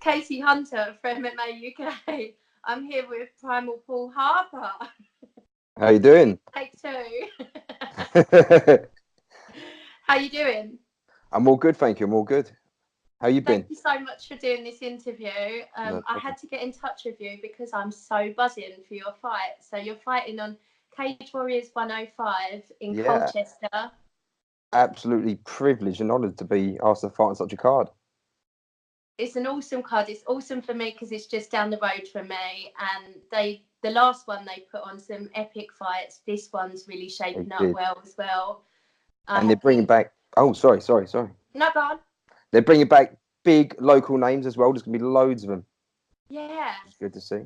Casey Hunter from MMA UK. I'm here with Primal Paul Harper. How you doing? Take two. How you doing? I'm all good, thank you. I'm all good. How you been? Thank you so much for doing this interview. No I had to get in touch with you because I'm so buzzing for your fight. So you're fighting on Cage Warriors 105 in Colchester. Absolutely privileged and honoured to be asked to fight on such a card. It's an awesome card. It's awesome for me because it's just down the road from me. And the last one they put on some epic fights. This one's really shaping up well as well. And they're bringing back. Oh, sorry. No, go on. They're bringing back big local names as well. There's gonna be loads of them. Yeah. It's good to see.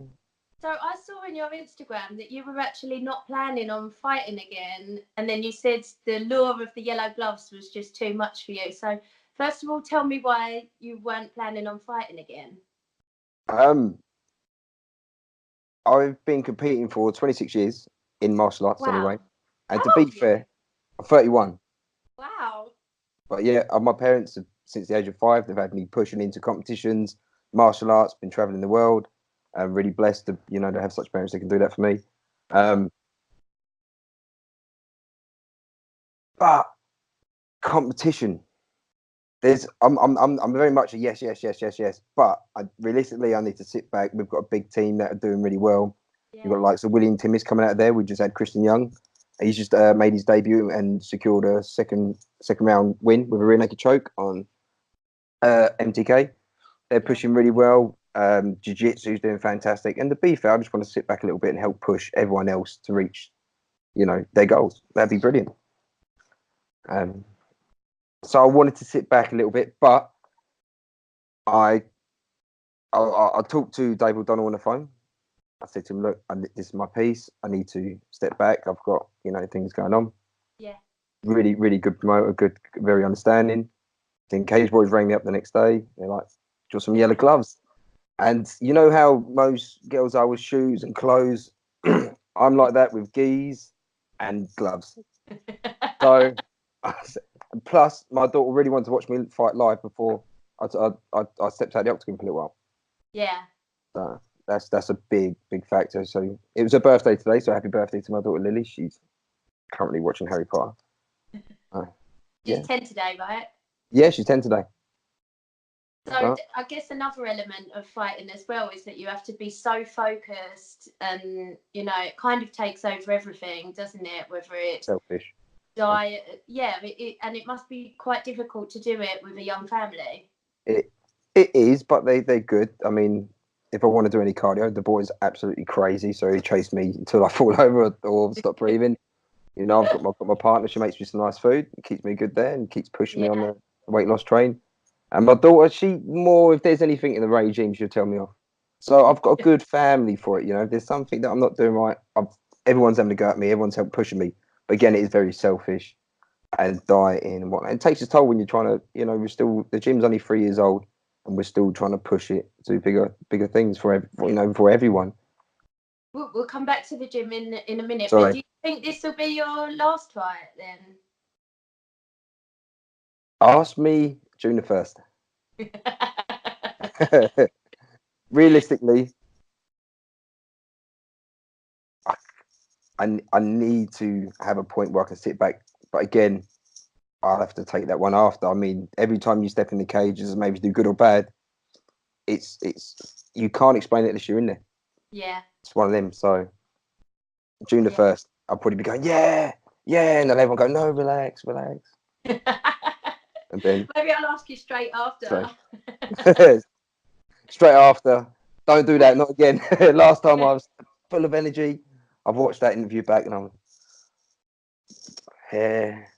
So I saw on your Instagram that you were actually not planning on fighting again, and then you said the lure of the yellow gloves was just too much for you. So first of all, tell me why you weren't planning on fighting again. I've been competing for 26 years in martial arts anyway. And to be fair, I'm 31. Wow. But yeah, my parents, since the age of 5, they've had me pushing into competitions, martial arts, been traveling the world. I'm really blessed to, to have such parents that can do that for me. But competition, I'm very much a yes. But realistically, I need to sit back. We've got a big team that are doing really well. Yeah. We've got like William Timmis coming out of there. We just had Christian Young. He's just made his debut and secured a second round win with a rear naked choke on MTK. They're pushing really well. Jiu-Jitsu's doing fantastic. And to be fair, I just want to sit back a little bit and help push everyone else to reach, their goals. That'd be brilliant. So I wanted to sit back a little bit, but I talked to Dave O'Donnell on the phone. I said to him, look, this is my piece. I need to step back. I've got, things going on. Yeah. Really, really good promoter, good, very understanding. Then Cage Boys rang me up the next day. They're like, do you want some yellow gloves? And you know how most girls are with shoes and clothes? I'm like that with gis and gloves. So, plus, my daughter really wanted to watch me fight live before I stepped out of the octagon for a little while. Yeah. So that's a big factor. So it was her birthday today. So happy birthday to my daughter Lily. She's currently watching Harry Potter. She's 10 today, right? Yeah, she's 10 today. So I guess another element of fighting as well is that you have to be so focused, and it kind of takes over everything, doesn't it? Whether it's selfish, diet, and it must be quite difficult to do it with a young family. It is, but they're good. I mean, if I want to do any cardio, the boy's absolutely crazy, so he chased me until I fall over or stop breathing. I've got my partner. She makes me some nice food, keeps me good there, and keeps pushing me on the weight loss train. And my daughter, she more, if there's anything in the regime, she'll tell me off. So I've got a good family for it. If there's something that I'm not doing right, everyone's having to go at me. Everyone's helping pushing me. But again, it is very selfish and dieting and whatnot. It takes its toll when you're trying to, the gym's only 3 years old and we're still trying to push it to bigger things for everyone. We'll come back to the gym in a minute. Sorry. But do you think this will be your last fight then? Ask me June the 1st. Realistically, I need to have a point where I can sit back. But again, I'll have to take that one after. I mean, every time you step in the cage, as maybe do good or bad, it's you can't explain it unless you're in there. Yeah. It's one of them. So June the 1st, I'll probably be going, yeah, and then everyone go, no, relax. And then maybe I'll ask you straight after. Straight after. Don't do that, not again. Last time I was full of energy. I've watched that interview back and I'm hair.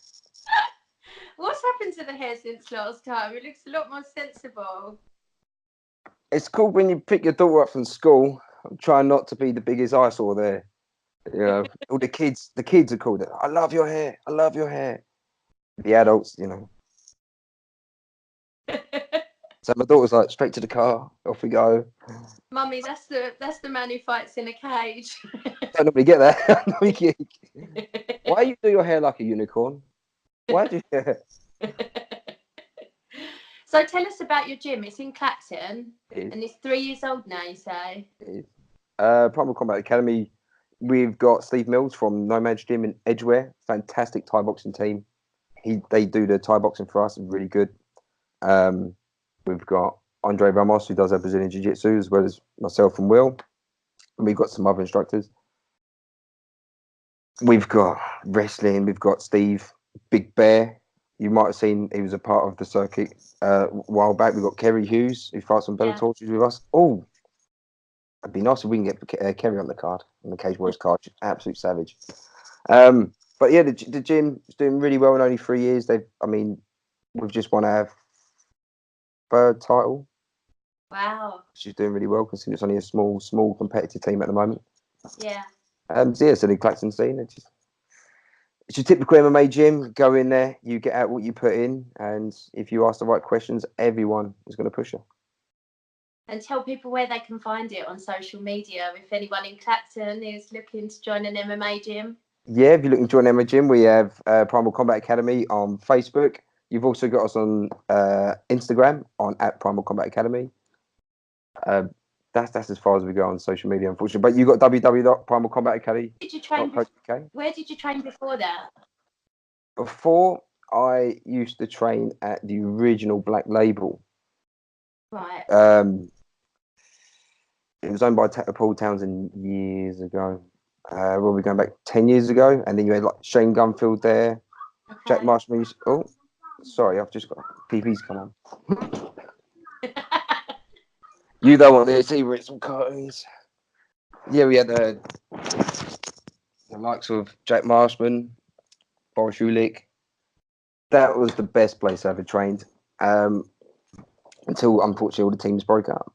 What's happened to the hair since last time? It looks a lot more sensible. It's cool when you pick your daughter up from school. I'm trying not to be the biggest eyesore there. All the kids are cool. I love your hair. The adults, So my daughter's like, straight to the car, off we go. Mummy, that's the man who fights in a cage. Don't normally get that. Why you do your hair like a unicorn? Why do you? So So tell us about your gym. It's in Clacton, It and it's 3 years old now, you say? is. Primal Combat Academy. We've got Steve Mills from Nomad's Gym in Edgware. Fantastic Thai boxing team. They do the Thai boxing for us. Really good. We've got Andre Ramos, who does our Brazilian Jiu-Jitsu, as well as myself and Will. And we've got some other instructors. We've got wrestling. We've got Steve Big Bear. You might have seen he was a part of the circuit a while back. We've got Kerry Hughes, who fights on Bellator with us. Oh, it'd be nice if we can get Kerry on the card, on the Cage Warriors card. Absolute savage. But yeah, the gym is doing really well in only 3 years. We've just won our third title. Wow. She's doing really well considering it's only a small competitive team at the moment. Yeah. So the Clacton scene, it's your typical MMA gym. Go in there, you get out what you put in, and if you ask the right questions, everyone is going to push you. And tell people where they can find it on social media if anyone in Clacton is looking to join an MMA gym. Yeah, if you're looking to join MMA gym, we have Primal Combat Academy on Facebook. You've also got us on Instagram at Primal Combat Academy. That's as far as we go on social media, unfortunately. But you got www.primalcombatacademy.co.uk. Did you train? Where did you train before that? Before, I used to train at the original Black Label. Right. It was owned by Paul Townsend years ago. We'll be going back 10 years ago, and then you had like Shane Gunfield there, okay. Jack Marshall. Oh, sorry, I've just got PP's come on. You don't want to see some cartoons. Yeah, we had the likes of Jack Marshman, Boris Ulick. That was the best place I ever trained. Until unfortunately all the teams broke up.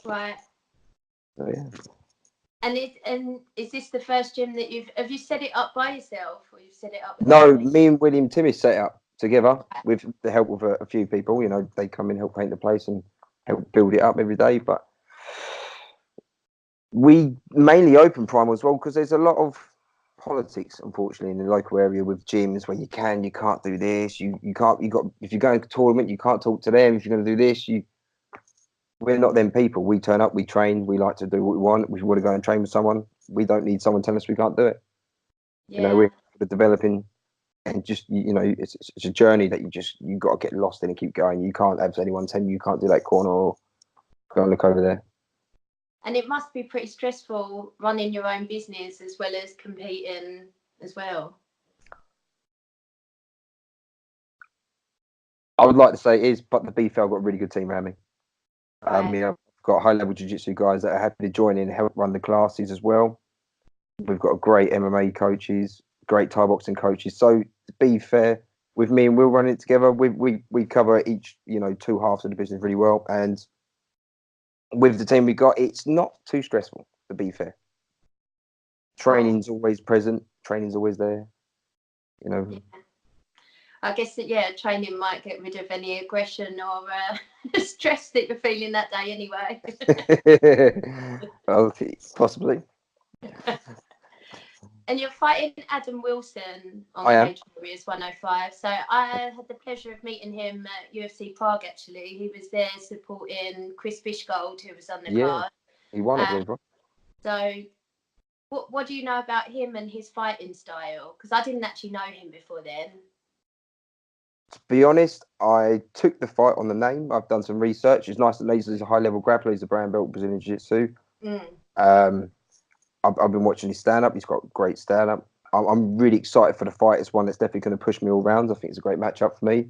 Right. So yeah. And is this the first gym that have you set it up by yourself, or you've set it up? No, me and William Timmis set it up together with the help of a few people. You know, they come in, help paint the place and help build it up every day. But we mainly open Primal as well because there's a lot of politics, unfortunately, in the local area with gyms where you can't do this, you can't, if you're going to a tournament, you can't talk to them. If you're going to do this, we're not them people. We turn up, we train, we like to do what we want. We want to go and train with someone. We don't need someone telling us we can't do it. Yeah. You know, we're developing, and just it's a journey that you got to get lost in and keep going. You can't have anyone telling you can't do that corner or go and look over there. And it must be pretty stressful running your own business as well as competing as well. I would like to say it is, but the BFL got a really good team around me. Right. I've got high-level jiu-jitsu guys that are happy to join in and help run the classes as well. We've got great MMA coaches, great Thai boxing coaches. So to be fair, with me and Will running it together, we cover each, two halves of the business really well. And with the team we got, it's not too stressful, to be fair. Training's always present. Training's always there. Yeah. I guess that, training might get rid of any aggression or stress that you're feeling that day anyway. Well, possibly. And you're fighting Adam Wilson on Cage Warriors 105. So I had the pleasure of meeting him at UFC Prague, actually. He was there supporting Chris Fishgold, who was on the card. He won, I believe. So what do you know about him and his fighting style? Because I didn't actually know him before then. To be honest, I took the fight on the name. I've done some research. It's nice that he's a high-level grappler. He's a brown belt Brazilian Jiu-Jitsu. I've been watching his stand-up. He's got great stand-up. I'm really excited for the fight. It's one that's definitely going to push me all rounds. I think it's a great matchup for me.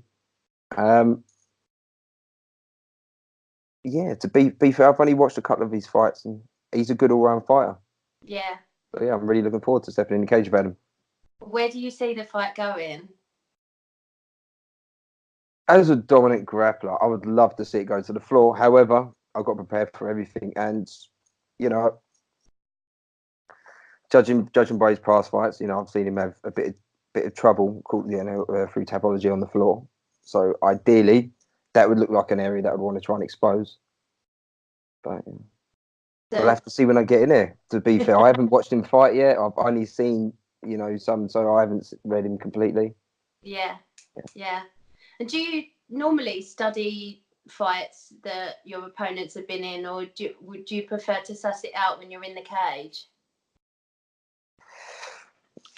To be fair, I've only watched a couple of his fights, and he's a good all-round fighter. Yeah. But yeah, I'm really looking forward to stepping in the cage with Adam. Where do you see the fight going? As a dominant grappler, I would love to see it go to the floor. However, I've got prepared for everything, and judging by his past fights, I've seen him have a bit of trouble through tapology on the floor. So ideally, that would look like an area that I would want to try and expose. But we'll have to see when I get in there. To be fair, I haven't watched him fight yet. I've only seen some, so I haven't read him completely. Yeah. And do you normally study fights that your opponents have been in, or would you prefer to suss it out when you're in the cage?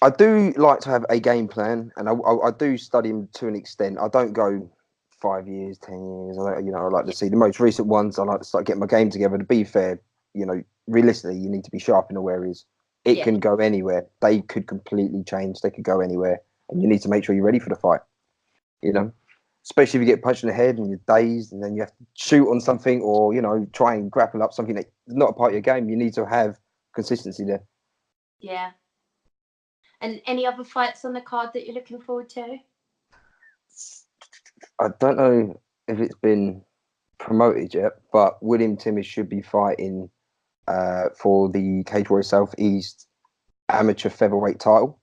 I do like to have a game plan, and I do study them to an extent. I don't go 5 years, 10 years. I like to see the most recent ones. I like to start getting my game together. To be fair, realistically, you need to be sharp in all areas. It can go anywhere. They could completely change. They could go anywhere, and you need to make sure you're ready for the fight. Especially if you get punched in the head and you're dazed, and then you have to shoot on something, or try and grapple up something that's not a part of your game. You need to have consistency there. Yeah. And any other fights on the card that you're looking forward to? I don't know if it's been promoted yet, but William Timmins should be fighting for the Cage Warriors Southeast amateur featherweight title.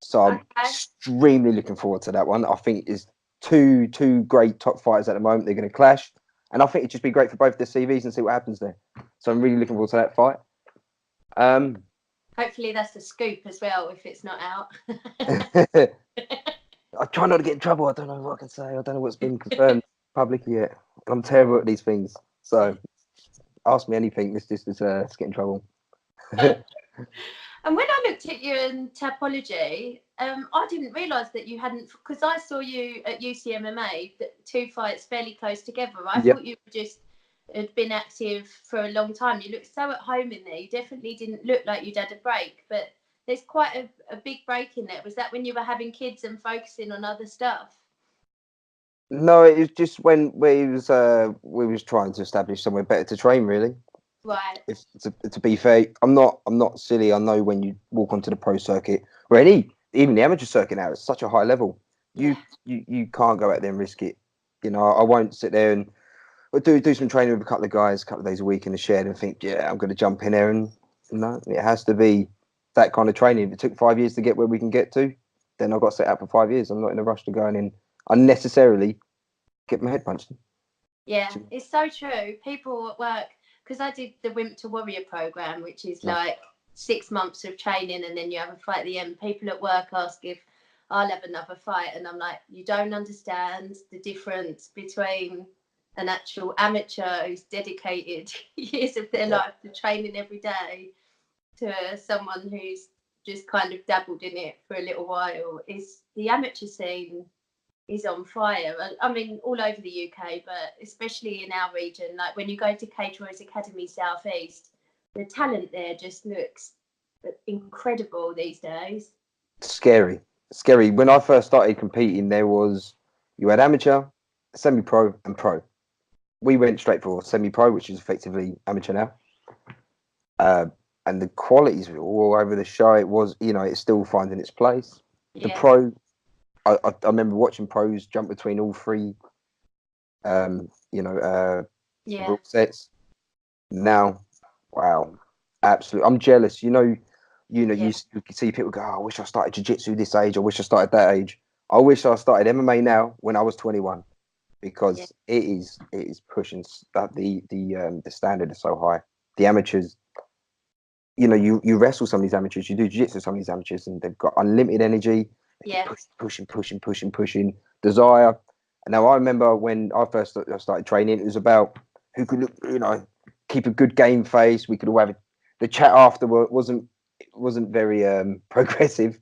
So I'm extremely looking forward to that one. I think it's two great top fighters at the moment. They're going to clash, and I think it'd just be great for both their CVs and see what happens there. So I'm really looking forward to that fight. Hopefully that's the scoop as well if it's not out. I try not to get in trouble. I don't know what I can say. I don't know what's been confirmed publicly yet. I'm terrible at these things. So ask me anything. Let's get in trouble. And when I looked at you in Tapology, I didn't realise that you hadn't, because I saw you at UCMMA, 2 fights fairly close together. I thought you had been active for a long time. You looked so at home in there. You definitely didn't look like you'd had a break, but there's quite a big break in there. Was that when you were having kids and focusing on other stuff? No, it was just when we was trying to establish somewhere better to train, really. Right. To be fair, I'm not silly. I know when you walk onto the pro circuit, or even the amateur circuit now, it's such a high level. You can't go out there and risk it. I won't sit there and do some training with a couple of guys, a couple of days a week in the shed, and think, I'm going to jump in there. And no, it has to be that kind of training. If it took 5 years to get where we can get to, then I've got to set out for 5 years. I'm not in a rush to go in unnecessarily get my head punched. Yeah, it's so true. People at work, because I did the Wimp to Warrior program, which is like 6 months of training and then you have a fight at the end. People at work ask if I'll have another fight, and I'm like, you don't understand the difference between an actual amateur who's dedicated years of their life to training every day to someone who's just kind of dabbled in it for a little while. Is the amateur scene is on fire. I mean, all over the UK, but especially in our region. Like when you go to Cage Warriors Academy South East, the talent there just looks incredible these days. Scary. When I first started competing, you had amateur, semi-pro, and pro. We went straight for semi-pro, which is effectively amateur now. And the qualities were all over the show. It was, it's still finding its place. The pro, I remember watching pros jump between all 3, rule sets. Now, wow, absolutely. I'm jealous. You see people go, I wish I started jiu-jitsu this age. I wish I started that age. I wish I started MMA now when I was 21, because it is pushing the standard is so high. The amateurs, you wrestle some of these amateurs, you do jiu-jitsu some of these amateurs, and they've got unlimited energy. Pushing desire. And now I remember when I first started training, it was about who could look, keep a good game face. We could all have the chat afterward wasn't very progressive,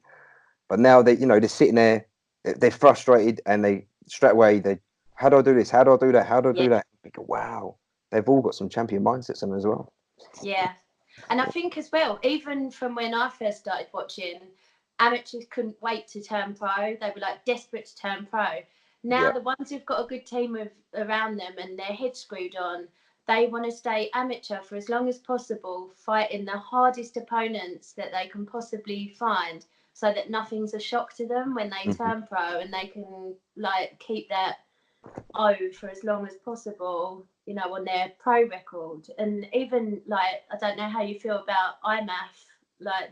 but now they're sitting there, they're frustrated, and they straight away how do I do this? How do I do that? How do I do that? We go, wow, they've all got some champion mindsets in them as well. Yeah, and I think as well, even from when I first started watching, amateurs couldn't wait to turn pro. They were like desperate to turn pro. Now the ones who've got a good team around them and their head screwed on, they want to stay amateur for as long as possible, fighting the hardest opponents that they can possibly find, so that nothing's a shock to them when they turn pro, and they can keep that O for as long as possible, on their pro record. And even I don't know how you feel about IMAF, like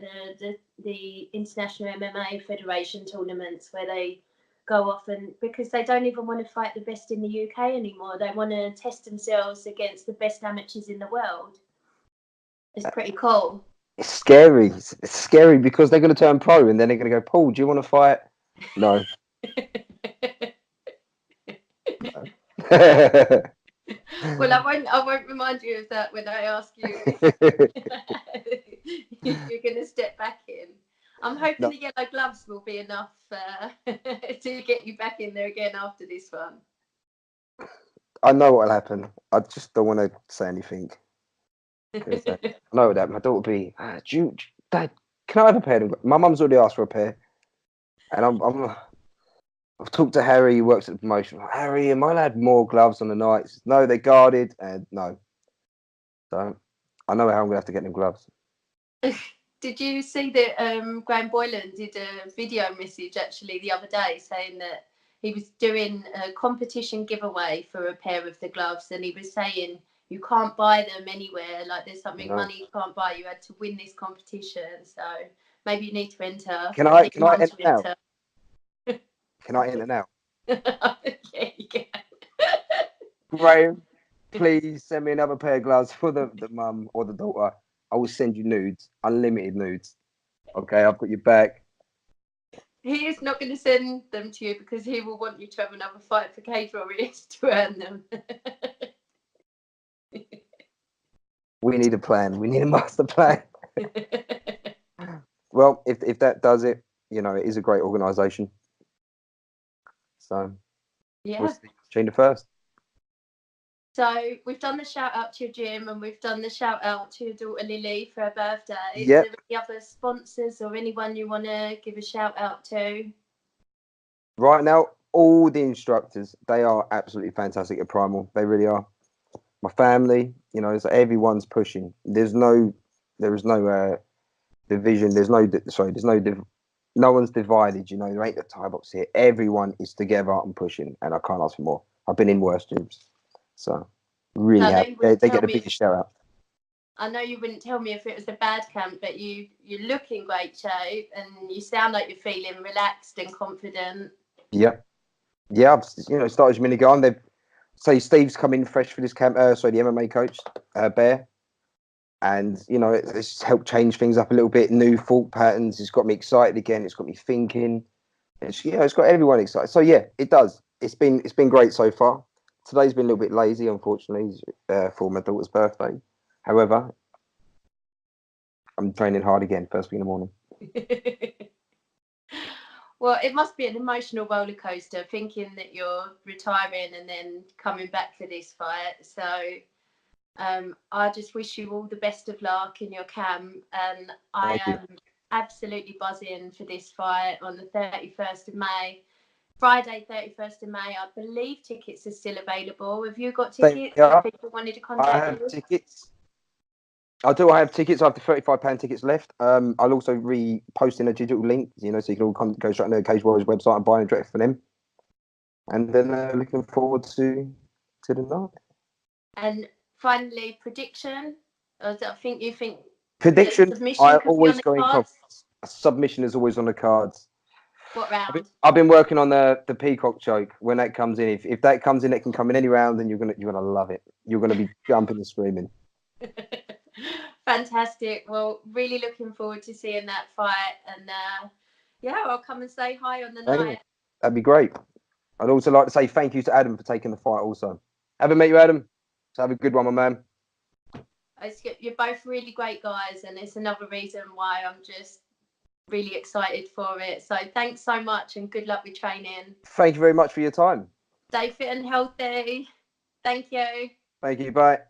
the International MMA Federation tournaments, where they go off, and because they don't even want to fight the best in the UK anymore, they want to test themselves against the best amateurs in the world. It's pretty cool. It's scary. It's scary because they're going to turn pro, and then they're going to go, Paul, do you want to fight? No. Well, I won't remind you of that when I ask you if you're going to step back in. I'm hoping No. the yellow gloves will be enough to get you back in there again after this one. I know what'll happen. I just don't want to say anything. I know that my daughter will be, Dad, can I have a pair? My mum's already asked for a pair, and I've talked to Harry. He works at the promotion. Harry, am I allowed more gloves on the nights? No, they're guarded, and no. So I know how I'm gonna have to get them gloves. Did you see that Graham Boylan did a video message actually the other day saying that he was doing a competition giveaway for a pair of the gloves, and he was saying you can't buy them anywhere. Like there's something money you can't buy. You had to win this competition. So maybe you need to enter. Can I enter now? Enter. Can I enter now? Yeah, you can. Graham, please send me another pair of gloves for the mum or the daughter. I will send you nudes, unlimited nudes. Okay, I've got your back. He is not going to send them to you because he will want you to have another fight for Cage Warriors to earn them. We need a plan. We need a master plan. Well, if that does it, you know, it is a great organisation. So yeah. We'll see Gina first. So we've done the shout out to your gym and we've done the shout out to your daughter Lily for her birthday. Yep. Is there any other sponsors or anyone you want to give a shout out to? Right now, all the instructors, they are absolutely fantastic at Primal. They really are. My family, you know, everyone's pushing. There is no division. No one's divided. You know, there ain't a tie box here. Everyone is together and pushing, and I can't ask for more. I've been in worse gyms, so really happy. They get a biggest shout out. I know you wouldn't tell me if it was a bad camp, but you look in great shape and you sound like you're feeling relaxed and confident. Yeah, I've started a minute ago. Steve's come in fresh for this camp. The MMA coach, Bear, and you know it's helped change things up a little bit. New thought patterns. It's got me excited again. It's got me thinking. It's got everyone excited. So yeah, it does. It's been great so far. Today's been a little bit lazy, unfortunately, for my daughter's birthday. However, I'm training hard again first thing in the morning. Well, it must be an emotional roller coaster thinking that you're retiring and then coming back for this fight. So I just wish you all the best of luck in your camp. And I am absolutely buzzing for this fight on the 31st of May. Friday, 31st of May. I believe tickets are still available. Have you got tickets if people wanted to contact you? I have tickets. I do. I have tickets. I have the £35 tickets left. I'll also repost in a digital link, you know, so you can all go straight on the Cage Warriors website and buy a direct for them. And then looking forward to the night. And finally, prediction. I think prediction. I always go in. Submission is always on the cards. What round? I've been working on the peacock choke. When that comes in, if that comes in, it can come in any round, then you're gonna love it. You're gonna be jumping and screaming. Fantastic. Well, really looking forward to seeing that fight, and I'll come and say hi on the night. That'd be great. I'd also like to say thank you to Adam for taking the fight. Also, haven't met you, Adam. So have a good one, my man. You're both really great guys, and it's another reason why I'm just really excited for it. So thanks so much, and good luck with training. Thank you very much for your time. Stay fit and healthy. Thank you. Thank you. Bye.